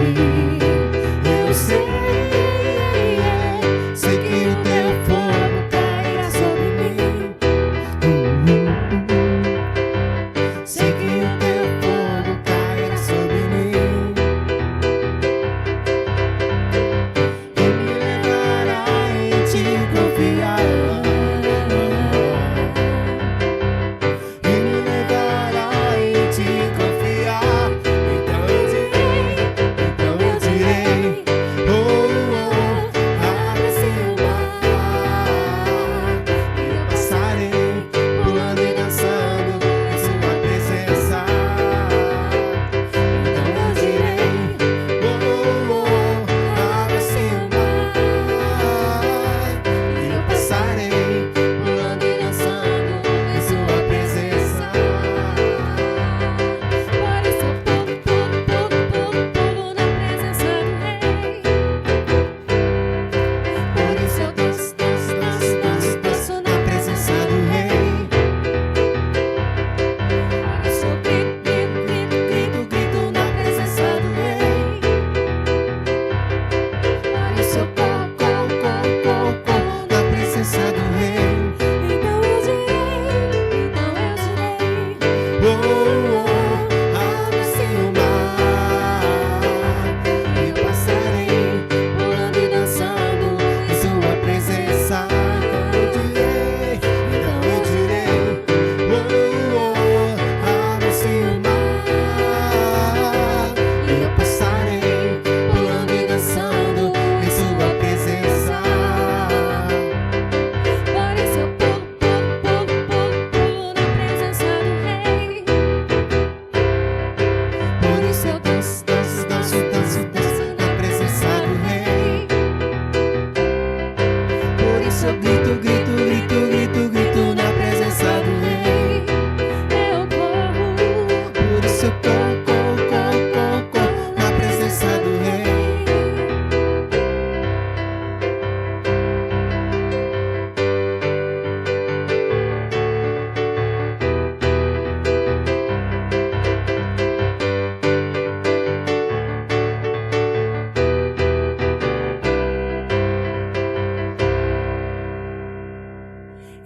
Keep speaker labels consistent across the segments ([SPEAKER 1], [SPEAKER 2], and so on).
[SPEAKER 1] eu sei que o teu fogo cairá sobre mim. Sei que o teu fogo cairá sobre mim e me levará em ti confiar.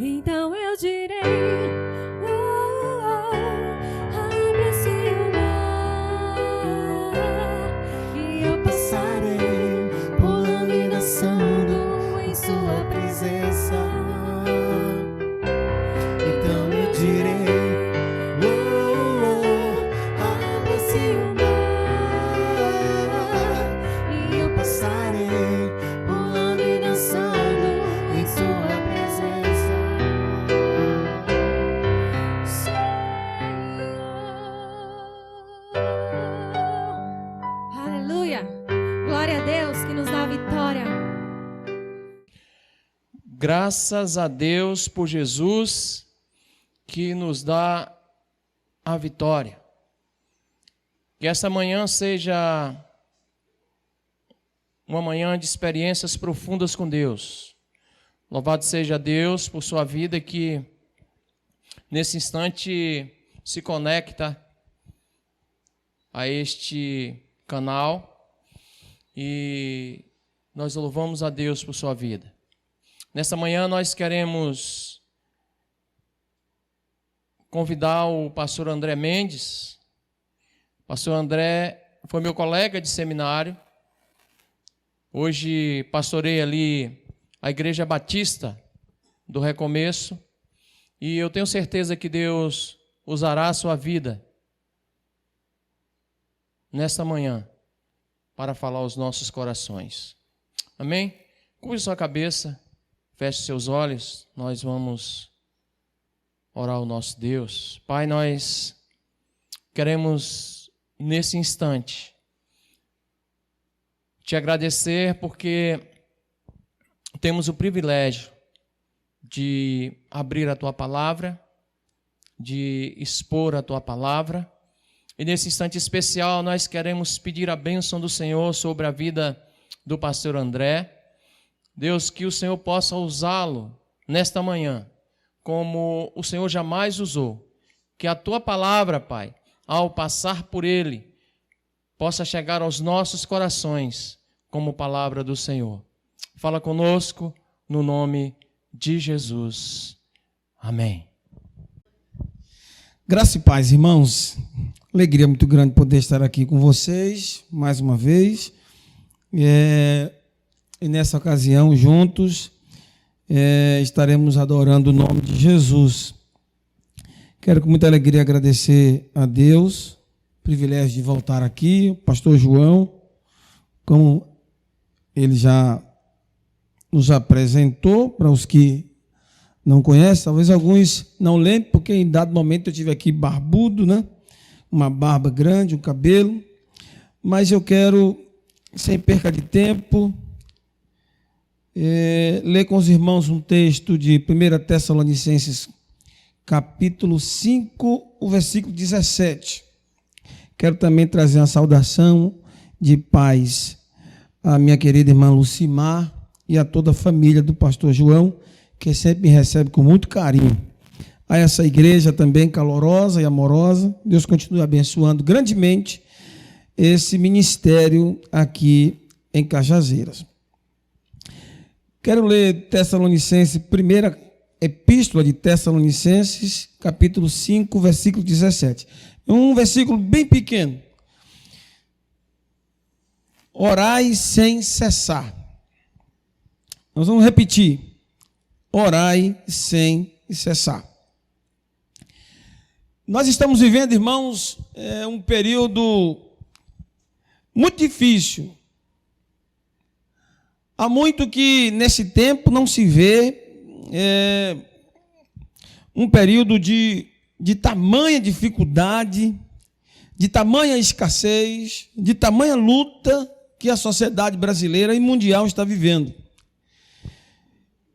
[SPEAKER 2] Então eu direi, abre-se o mar, e eu passarei pulando e dançando em sua presença.
[SPEAKER 1] Então eu direi, abre-se o mar,
[SPEAKER 2] E eu
[SPEAKER 1] passarei pulando e dançando em sua presença.
[SPEAKER 2] Aleluia! Glória a Deus que nos dá a vitória.
[SPEAKER 3] Graças a Deus por Jesus que nos dá a vitória. Que esta manhã seja uma manhã de experiências profundas com Deus. Louvado seja Deus por sua vida que nesse instante se conecta a este canal e nós louvamos a Deus por sua vida. Nesta manhã nós queremos convidar o pastor André Mendes. O pastor André foi meu colega de seminário. Hoje pastorei ali a Igreja Batista do Recomeço. E eu tenho certeza que Deus usará a sua vida nesta manhã para falar aos nossos corações. Amém? Curve sua cabeça, feche seus olhos, nós vamos orar ao nosso Deus. Pai, nós queremos nesse instante te agradecer porque temos o privilégio de abrir a tua palavra, de expor a tua palavra. E nesse instante especial nós queremos pedir a bênção do Senhor sobre a vida do pastor André. Deus, que o Senhor possa usá-lo nesta manhã como o Senhor jamais usou. Que a tua palavra, Pai, ao passar por ele, possa chegar aos nossos corações como palavra do Senhor. Fala conosco no nome de Jesus. Amém.
[SPEAKER 4] Graça e paz, irmãos. Alegria muito grande poder estar aqui com vocês mais uma vez. E nessa ocasião, juntos, estaremos adorando o nome de Jesus. Quero com muita alegria agradecer a Deus, o privilégio de voltar aqui, o pastor João, como ele já nos apresentou, para os que não conhecem, talvez alguns não lembrem, porque em dado momento eu tive aqui barbudo, né? Uma barba grande, um cabelo, mas eu quero, sem perca de tempo, ler com os irmãos um texto de 1 Tessalonicenses, capítulo 5, o versículo 17. Quero também trazer uma saudação de paz à minha querida irmã Lucimar e a toda a família do pastor João, que sempre me recebe com muito carinho. A essa igreja também calorosa e amorosa, Deus continue abençoando grandemente esse ministério aqui em Cajazeiras. Quero ler Tessalonicenses, primeira epístola de Tessalonicenses, capítulo 5, versículo 17. É um versículo bem pequeno. Orai sem cessar. Nós vamos repetir. Orai sem cessar. Nós estamos vivendo, irmãos, um período muito difícil. Há muito que nesse tempo não se vê um período de tamanha dificuldade, de tamanha escassez, de tamanha luta que a sociedade brasileira e mundial está vivendo.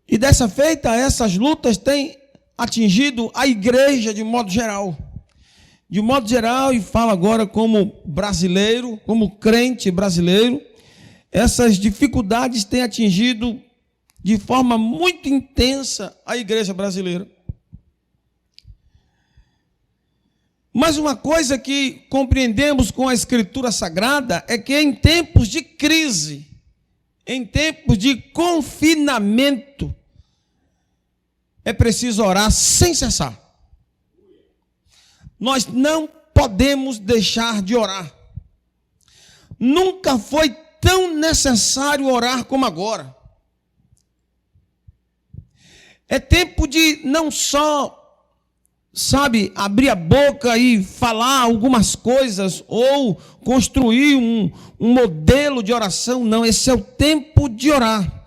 [SPEAKER 4] E dessa feita, essas lutas têm atingido a igreja de modo geral. De modo geral, e falo agora como brasileiro, como crente brasileiro, essas dificuldades têm atingido de forma muito intensa a igreja brasileira. Mas uma coisa que compreendemos com a Escritura Sagrada é que em tempos de crise, em tempos de confinamento, é preciso orar sem cessar. Nós não podemos deixar de orar. Nunca foi tão necessário orar como agora. É tempo de não só, abrir a boca e falar algumas coisas ou construir um modelo de oração. Não, esse é o tempo de orar.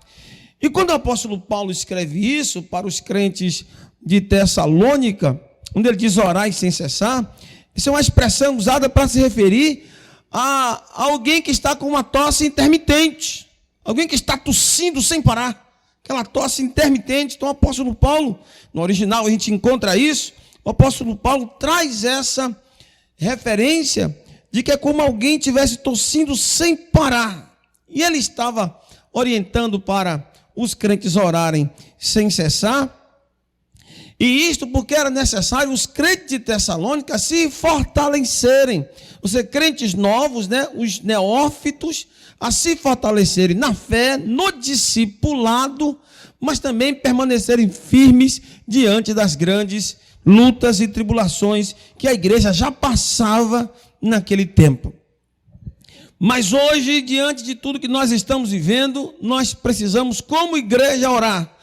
[SPEAKER 4] E quando o apóstolo Paulo escreve isso para os crentes de Tessalônica, onde ele diz orai sem cessar, isso é uma expressão usada para se referir a alguém que está com uma tosse intermitente, alguém que está tossindo sem parar, aquela tosse intermitente. Então o apóstolo Paulo, no original a gente encontra isso, o apóstolo Paulo traz essa referência de que é como alguém estivesse tossindo sem parar. E ele estava orientando para os crentes orarem sem cessar. E isto porque era necessário os crentes de Tessalônica se fortalecerem. Os crentes novos, os neófitos, a se fortalecerem na fé, no discipulado, mas também permanecerem firmes diante das grandes lutas e tribulações que a igreja já passava naquele tempo. Mas hoje, diante de tudo que nós estamos vivendo, nós precisamos, como igreja, orar.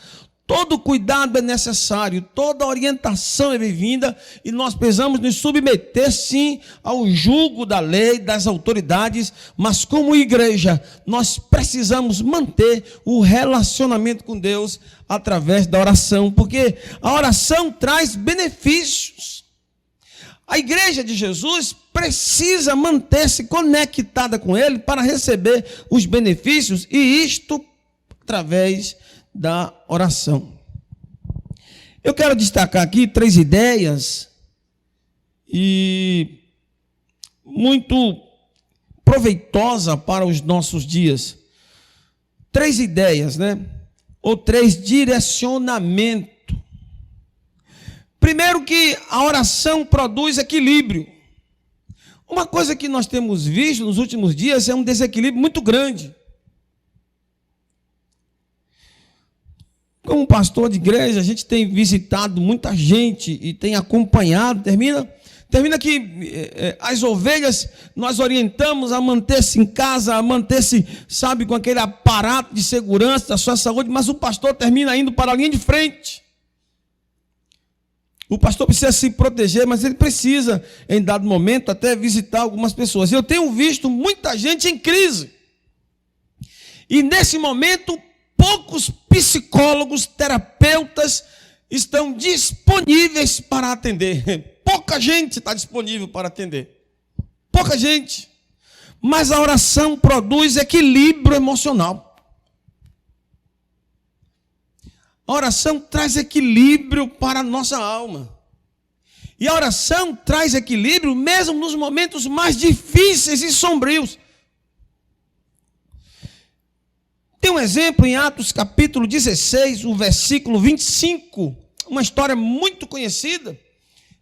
[SPEAKER 4] Todo cuidado é necessário, toda orientação é bem-vinda e nós precisamos nos submeter, sim, ao jugo da lei, das autoridades, mas como igreja, nós precisamos manter o relacionamento com Deus através da oração, porque a oração traz benefícios. A igreja de Jesus precisa manter-se conectada com Ele para receber os benefícios, e isto através da oração. Eu quero destacar aqui 3 ideias e muito proveitosa para os nossos dias. 3 ideias, ou 3 direcionamentos. Primeiro, que a oração produz equilíbrio. Uma coisa que nós temos visto nos últimos dias é um desequilíbrio muito grande. Como pastor de igreja, a gente tem visitado muita gente e tem acompanhado. Termina que as ovelhas nós orientamos a manter-se em casa, a manter-se, sabe, com aquele aparato de segurança da sua saúde, mas o pastor termina indo para a linha de frente. O pastor precisa se proteger, mas ele precisa, em dado momento, até visitar algumas pessoas. Eu tenho visto muita gente em crise. E nesse momento, poucos psicólogos, terapeutas estão disponíveis para atender. Pouca gente está disponível para atender. Pouca gente. Mas a oração produz equilíbrio emocional. A oração traz equilíbrio para a nossa alma. E a oração traz equilíbrio mesmo nos momentos mais difíceis e sombrios. Tem um exemplo em Atos capítulo 16, o versículo 25, uma história muito conhecida.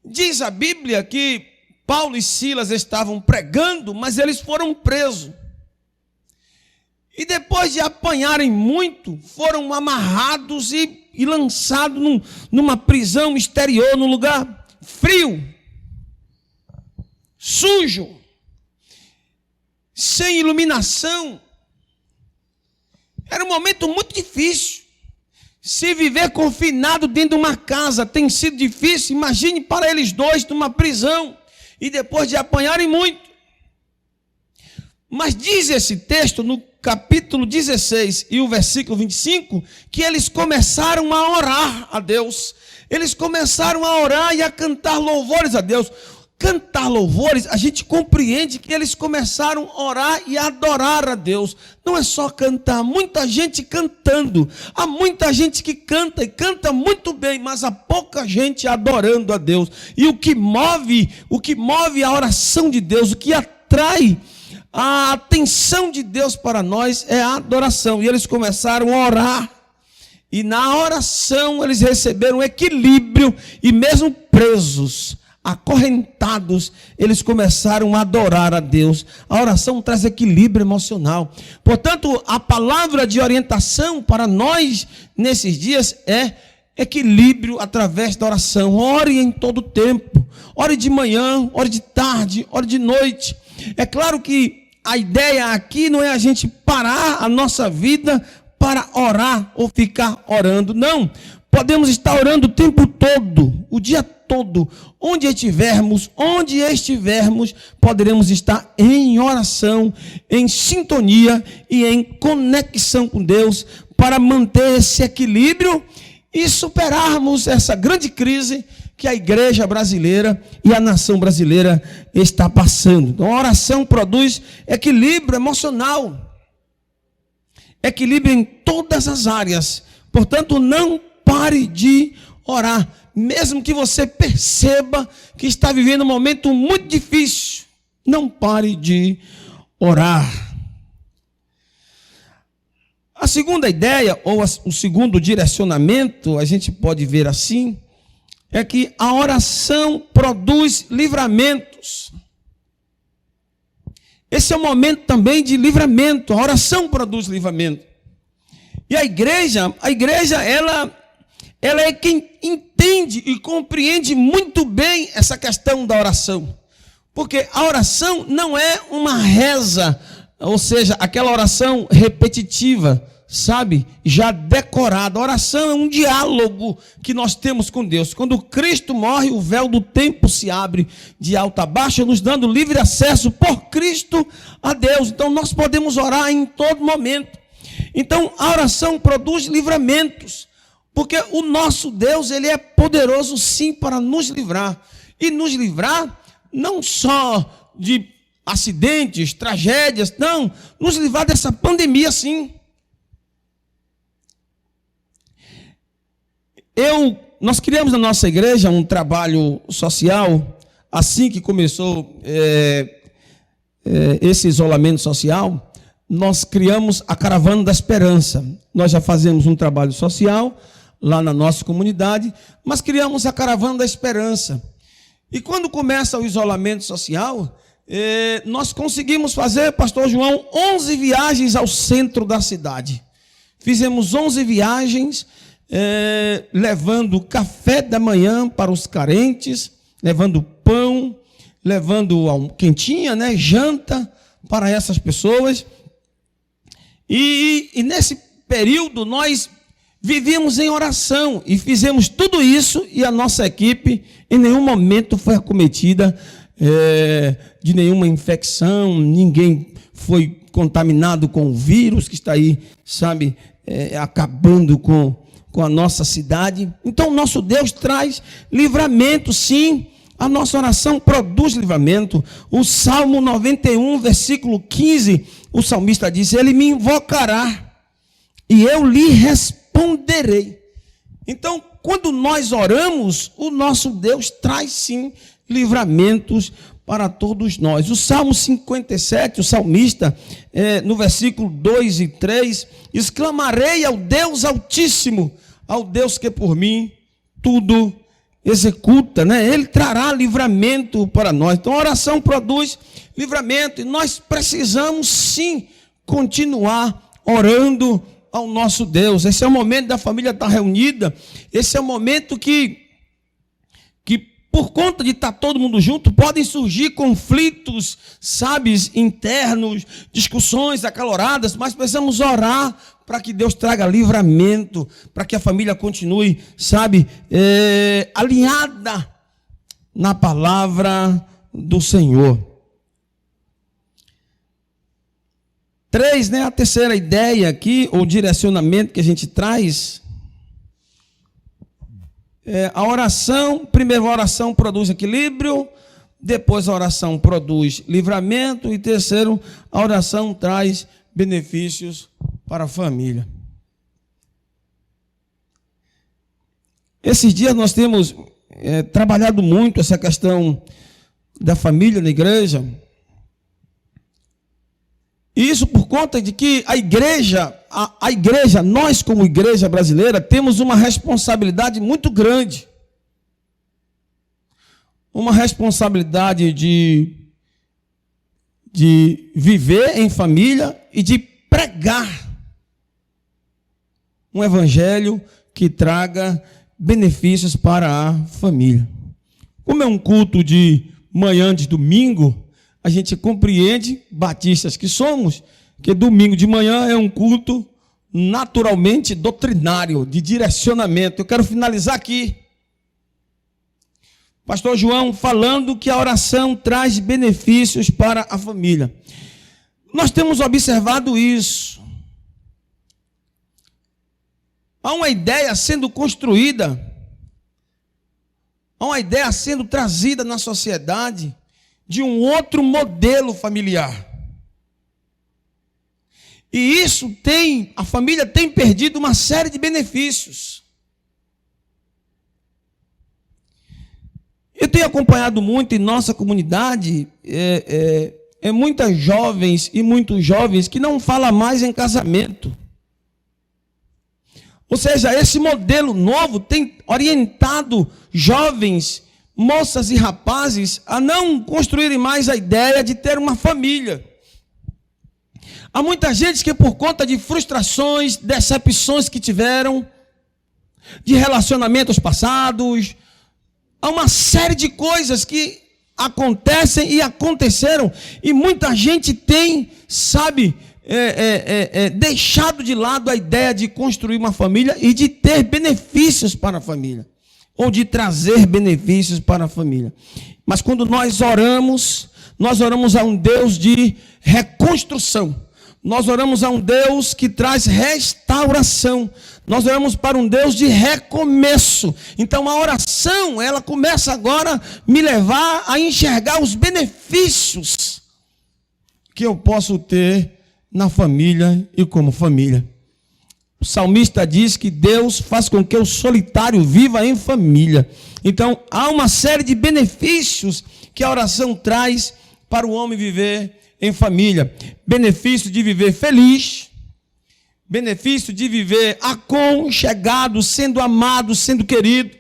[SPEAKER 4] Diz a Bíblia que Paulo e Silas estavam pregando, mas eles foram presos. E depois de apanharem muito, foram amarrados e lançados numa prisão exterior, num lugar frio, sujo, sem iluminação. Era um momento muito difícil. Se viver confinado dentro de uma casa tem sido difícil, imagine para eles dois numa prisão e depois de apanharem muito. Mas diz esse texto no capítulo 16 e o versículo 25 que eles começaram a orar a Deus. Eles começaram a orar e a cantar louvores a Deus. Cantar louvores, a gente compreende que eles começaram a orar e a adorar a Deus. Não é só cantar, muita gente cantando. Há muita gente que canta e canta muito bem, mas há pouca gente adorando a Deus. E o que move a oração de Deus, o que atrai a atenção de Deus para nós é a adoração. E eles começaram a orar. E na oração eles receberam equilíbrio e mesmo presos, acorrentados, eles começaram a adorar a Deus. A oração traz equilíbrio emocional. Portanto, a palavra de orientação para nós nesses dias é equilíbrio através da oração. Ore em todo tempo. Ore de manhã, ore de tarde, ore de noite. É claro que a ideia aqui não é a gente parar a nossa vida para orar ou ficar orando. Não. Podemos estar orando o tempo todo, o dia todo. Onde estivermos, poderemos estar em oração, em sintonia e em conexão com Deus para manter esse equilíbrio e superarmos essa grande crise que a igreja brasileira e a nação brasileira está passando. Então, a oração produz equilíbrio emocional, equilíbrio em todas as áreas. Portanto, não pare de orar, mesmo que você perceba que está vivendo um momento muito difícil. Não pare de orar. A segunda ideia, ou o segundo direcionamento, a gente pode ver assim, é que a oração produz livramentos. Esse é o momento também de livramento. A oração produz livramento. E a igreja ela é quem entende e compreende muito bem essa questão da oração. Porque a oração não é uma reza, ou seja, aquela oração repetitiva, sabe, já decorada. A oração é um diálogo que nós temos com Deus. Quando Cristo morre, o véu do tempo se abre de alto a baixo, nos dando livre acesso por Cristo a Deus. Então nós podemos orar em todo momento. Então a oração produz livramentos, porque o nosso Deus, ele é poderoso sim para nos livrar. E nos livrar não só de acidentes, tragédias, não, nos livrar dessa pandemia sim. Nós criamos na nossa igreja um trabalho social, assim que começou esse isolamento social, nós criamos a Caravana da Esperança. Nós já fazemos um trabalho social lá na nossa comunidade, mas criamos a Caravana da Esperança. E quando começa o isolamento social, nós conseguimos fazer, pastor João, 11 viagens ao centro da cidade. Fizemos 11 viagens, levando café da manhã para os carentes, levando pão, levando quentinha, né, janta para essas pessoas. E nesse período nós vivíamos em oração e fizemos tudo isso, e a nossa equipe em nenhum momento foi acometida de nenhuma infecção, ninguém foi contaminado com o vírus que está aí, sabe, acabando com a nossa cidade. Então, nosso Deus traz livramento, sim. A nossa oração produz livramento. O Salmo 91, versículo 15, o salmista diz: Ele me invocará e eu lhe responderei. Então, quando nós oramos, o nosso Deus traz, sim, livramentos para todos nós. O Salmo 57, o salmista, no versículo 2 e 3, exclamarei ao Deus Altíssimo, ao Deus que por mim tudo executa, né? Ele trará livramento para nós. Então a oração produz livramento e nós precisamos sim continuar orando ao nosso Deus. Esse é o momento da família estar reunida, esse é o momento que por conta de estar todo mundo junto, podem surgir conflitos, sabe, internos, discussões acaloradas, mas precisamos orar para que Deus traga livramento, para que a família continue, sabe, alinhada na palavra do Senhor. 3, né, a terceira ideia aqui, ou direcionamento que a gente traz, a oração. Primeiro, a oração produz equilíbrio, depois a oração produz livramento, e terceiro, a oração traz benefícios para a família. Esses dias nós temos trabalhado muito essa questão da família na igreja. E isso por conta de que a igreja, nós como igreja brasileira, temos uma responsabilidade muito grande. Uma responsabilidade de viver em família e de pregar um evangelho que traga benefícios para a família. Como é um culto de manhã de domingo, a gente compreende, batistas que somos, que domingo de manhã é um culto naturalmente doutrinário, de direcionamento. Eu quero finalizar aqui. Pastor João falando que a oração traz benefícios para a família. Nós temos observado isso. Há uma ideia sendo construída, há uma ideia sendo trazida na sociedade de um outro modelo familiar. E isso a família tem perdido uma série de benefícios. Eu tenho acompanhado muito em nossa comunidade, muitas jovens e muitos jovens que não falam mais em casamento. Ou seja, esse modelo novo tem orientado jovens, moças e rapazes a não construírem mais a ideia de ter uma família. Há muita gente que por conta de frustrações, decepções que tiveram, de relacionamentos passados, há uma série de coisas que acontecem e aconteceram, e muita gente tem, sabe, deixado de lado a ideia de construir uma família e de ter benefícios para a família, ou de trazer benefícios para a família. Mas quando nós oramos a um Deus de reconstrução, nós oramos a um Deus que traz restauração, nós oramos para um Deus de recomeço. Então a oração, ela começa agora a me levar a enxergar os benefícios que eu posso ter na família e como família. O salmista diz que Deus faz com que o solitário viva em família. Então há uma série de benefícios que a oração traz para o homem viver em família. Benefício de viver feliz, benefício de viver aconchegado, sendo amado, sendo querido,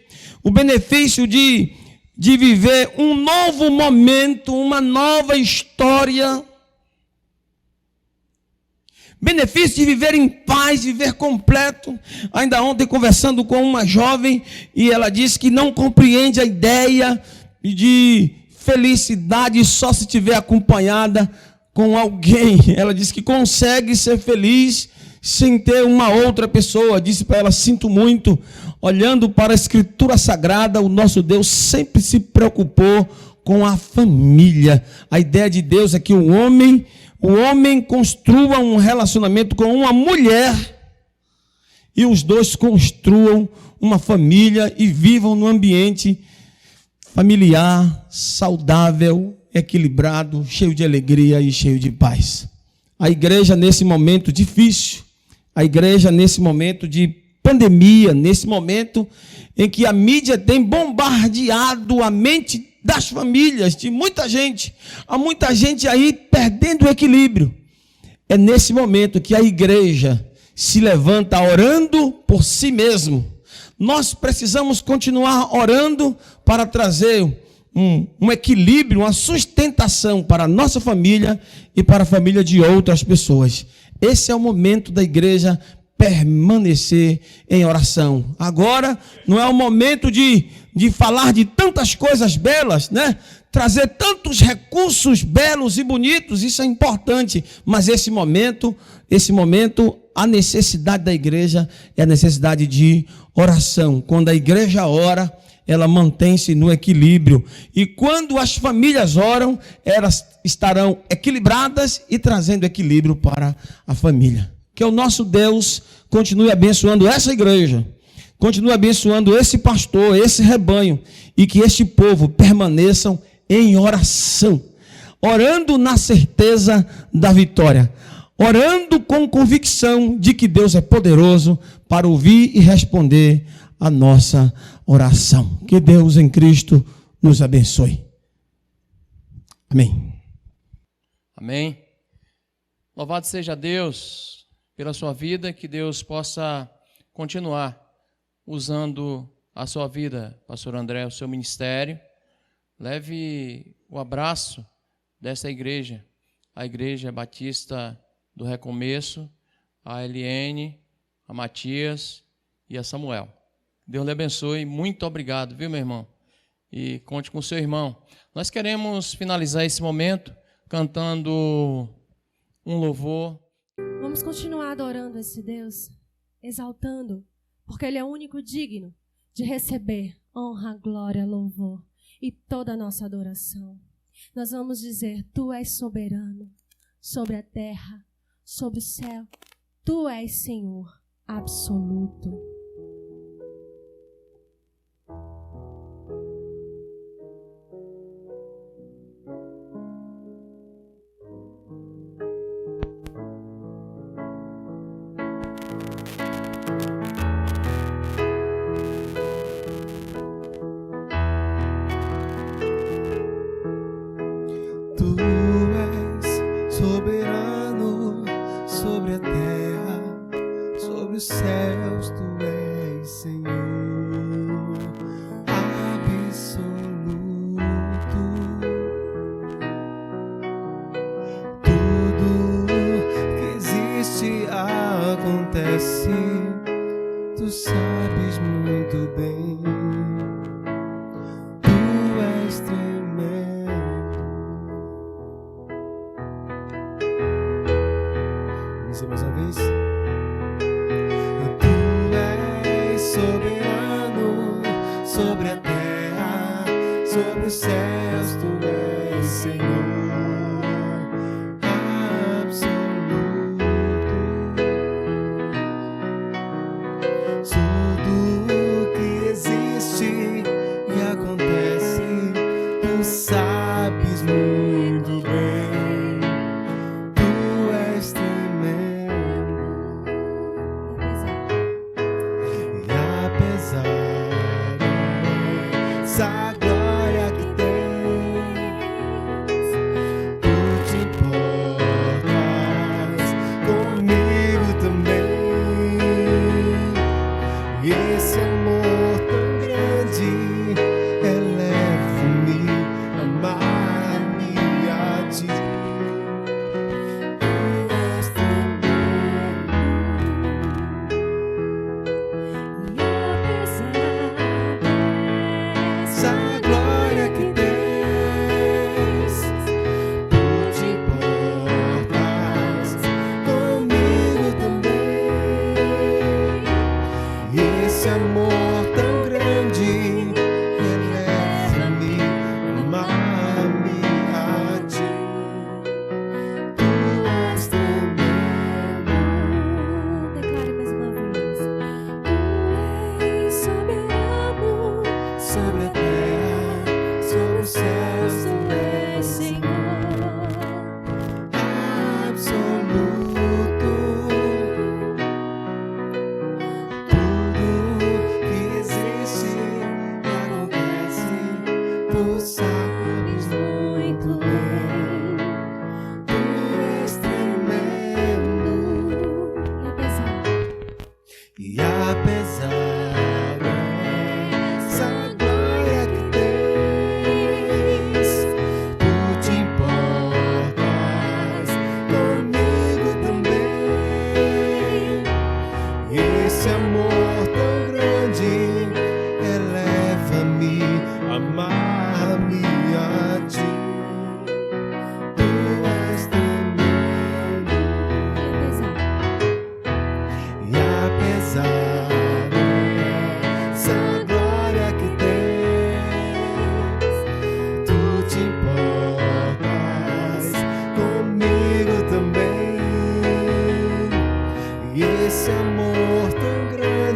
[SPEAKER 4] o benefício de de viver um novo momento, uma nova história. Benefício de viver em paz, viver completo. Ainda ontem conversando com uma jovem e ela disse que não compreende a ideia de felicidade só se estiver acompanhada com alguém. Ela disse que consegue ser feliz sem ter uma outra pessoa. Disse para ela: sinto muito, olhando para a Escritura Sagrada, o nosso Deus sempre se preocupou com a família. A ideia de Deus é que o homem construa um relacionamento com uma mulher e os dois construam uma família e vivam num ambiente familiar, saudável, equilibrado, cheio de alegria e cheio de paz. A igreja nesse momento difícil, a igreja nesse momento de pandemia, nesse momento em que a mídia tem bombardeado a mente das famílias, de muita gente, há muita gente aí perdendo o equilíbrio. É nesse momento que a igreja se levanta orando por si mesmo. Nós precisamos continuar orando para trazer um equilíbrio, uma sustentação para a nossa família e para a família de outras pessoas. Esse é o momento da igreja permanecer em oração. Agora não é o momento de falar de tantas coisas belas, né? Trazer tantos recursos belos e bonitos, isso é importante, mas esse momento, a necessidade da igreja é a necessidade de oração. Quando a igreja ora, ela mantém-se no equilíbrio. E quando as famílias oram, elas estarão equilibradas e trazendo equilíbrio para a família. Que o nosso Deus continue abençoando essa igreja, continue abençoando esse pastor, esse rebanho, e que este povo permaneçam em oração, orando na certeza da vitória, orando com convicção de que Deus é poderoso para ouvir e responder a nossa oração. Que Deus em Cristo nos abençoe. Amém.
[SPEAKER 3] Amém. Louvado seja Deus pela sua vida, que Deus possa continuar usando a sua vida, pastor André, o seu ministério. Leve o abraço dessa igreja, a Igreja Batista do Recomeço, a Eliene, a Matias e a Samuel. Deus lhe abençoe, muito obrigado, viu, meu irmão? E conte com o seu irmão. Nós queremos finalizar esse momento cantando um louvor.
[SPEAKER 2] Vamos continuar adorando esse Deus, exaltando, porque Ele é o único digno de receber honra, glória, louvor e toda a nossa adoração. Nós vamos dizer: Tu és soberano sobre a terra, sobre o céu. Tu és Senhor absoluto.
[SPEAKER 1] Tu és soberano sobre a terra, sobre os céus. Tu és Senhor absoluto. Tudo que existe acontece, tu sabes muito bem. Tu és tremendo. Vamos dizer mais uma vez. Tu és soberano sobre a terra, sobre os céus. Tu és Senhor absoluto. Tudo que existe e acontece, tu sabes muito bem. Tu és tremendo. E apesar dessa glória que tens, tu te importas comigo também. E esse amor tão grande eleva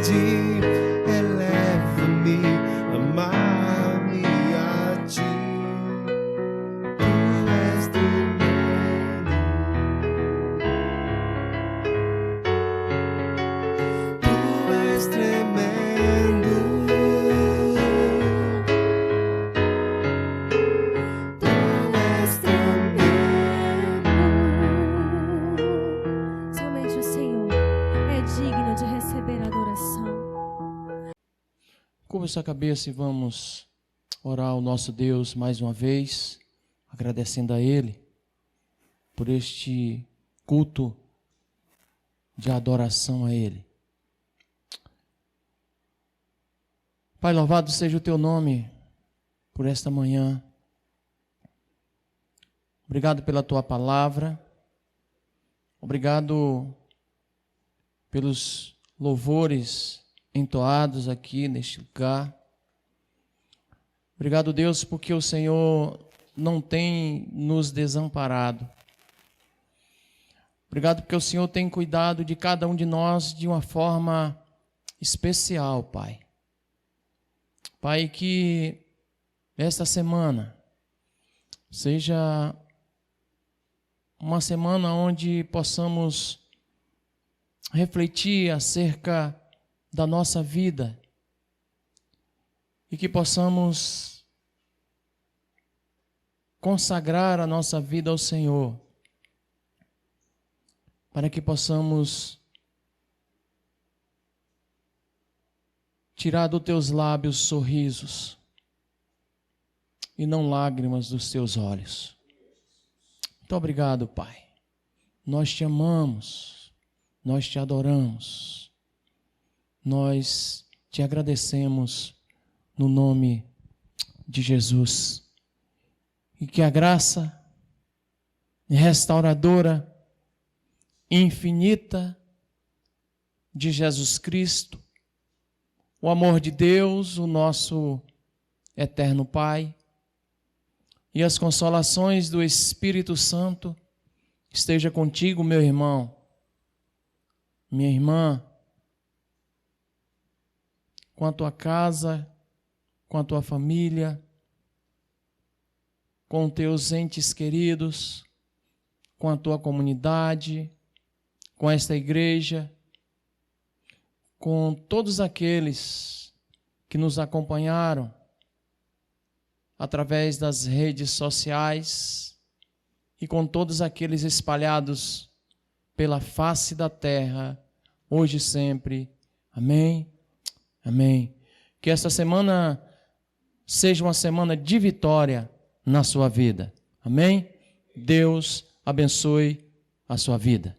[SPEAKER 1] pedir, eleva-me, amar-me a ti. Tu és tremendo, tu és tremendo, tu és tremendo.
[SPEAKER 2] Somente o Senhor é digno de receber adoração.
[SPEAKER 3] Curva sua cabeça e vamos orar ao nosso Deus mais uma vez, agradecendo a Ele por este culto de adoração a Ele. Pai, louvado seja o Teu nome por esta manhã. Obrigado pela Tua palavra. Obrigado pelos louvores entoados aqui neste lugar. Obrigado, Deus, porque o Senhor não tem nos desamparado. Obrigado porque o Senhor tem cuidado de cada um de nós de uma forma especial, Pai. Pai, que esta semana seja uma semana onde possamos refletir acerca da nossa vida e que possamos consagrar a nossa vida ao Senhor, para que possamos tirar dos teus lábios sorrisos e não lágrimas dos teus olhos. Muito obrigado, Pai. Nós te amamos, nós te adoramos, nós te agradecemos no nome de Jesus. E que a graça restauradora, infinita de Jesus Cristo, o amor de Deus, o nosso eterno Pai, e as consolações do Espírito Santo esteja contigo, meu irmão, minha irmã, com a tua casa, com a tua família, com teus entes queridos, com a tua comunidade, com esta igreja, com todos aqueles que nos acompanharam através das redes sociais e com todos aqueles espalhados pela face da terra, hoje e sempre. Amém. Amém. Que esta semana seja uma semana de vitória na sua vida. Amém? Deus abençoe a sua vida.